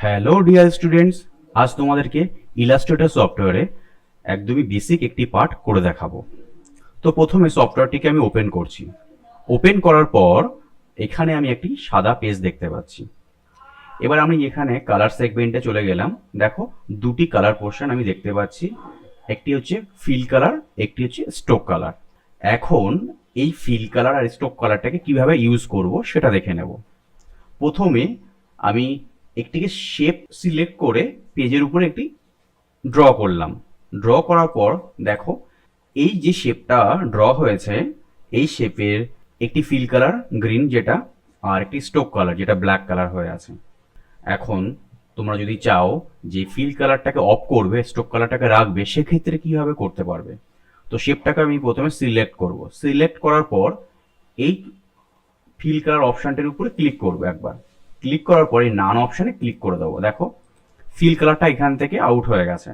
Hello dear students, আজ তোমাদেরকে Illustrator সফটওয়্যারে একদমই বেসিক একটি পার্ট করে দেখাবো। তো প্রথমে সফটওয়্যারটিকে আমি ওপেন করছি। ওপেন করার পর এখানে আমি একটি সাদা পেজ দেখতে পাচ্ছি। এবার আমি এখানে কালার সেগমেন্টে চলে গেলাম। দেখো, দুটি কালার পোর্শন আমি দেখতে পাচ্ছি, একটি হচ্ছে ফিল কালার, একটি হচ্ছে স্ট্রোক কালার। এখন এই ফিল কালার আর স্ট্রোক কালারটাকে কিভাবে ইউজ করব সেটা দেখে নেব। প্রথমে আমি একটিকে শেপ সিলেক্ট করে পেজের উপরে একটি ড্র করলাম। ড্র করার পর দেখো, এই যে শেপটা ড্র হয়েছে, এই শেপের একটি ফিল কালার গ্রিন যেটা, আর একটি স্ট্রোক কালার যেটা ব্ল্যাক কালার হয়ে আছে। এখন তোমরা যদি চাও যে ফিল কালারটাকে অফ করবে, স্ট্রোক কালারটাকে রাখবে, সেক্ষেত্রে কিভাবে করতে পারবে। তো শেপটাকে আমি প্রথমে সিলেক্ট করব। সিলেক্ট করার পর এই ফিল কালার অপশানটির উপরে ক্লিক করবো একবার। ক্লিক করার পরে নান অপশানে ক্লিক করে দেবো। দেখো, ফিল কালারটা এখান থেকে আউট হয়ে গেছে।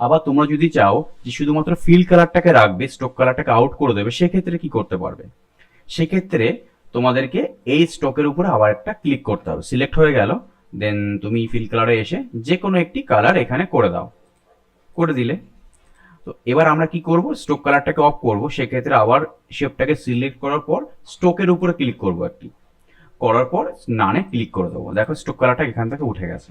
আবার তোমরা যদি চাও যে শুধুমাত্র ফিল কালারটাকে রাখবে, স্ট্রোক কালারটাকে আউট করে দেবে, সেক্ষেত্রে কি করতে পারবে। সেক্ষেত্রে তোমাদেরকে এই স্ট্রোকের উপরে আবার একটা ক্লিক করতে হবে। সিলেক্ট হয়ে গেল, দেন তুমি ফিল কালারে এসে যে কোনো একটি কালার এখানে করে দাও। করে দিলে তো এবার আমরা কি করব, স্ট্রোক কালারটাকে অফ করব। সেক্ষেত্রে আবার শেপটাকে সিলেক্ট করার পর স্ট্রোকের উপরে ক্লিক করব একটি, করার পর নানে ক্লিক করে দেবো। দেখো, স্ট্রোক কালারটা এখান থেকে উঠে গেছে।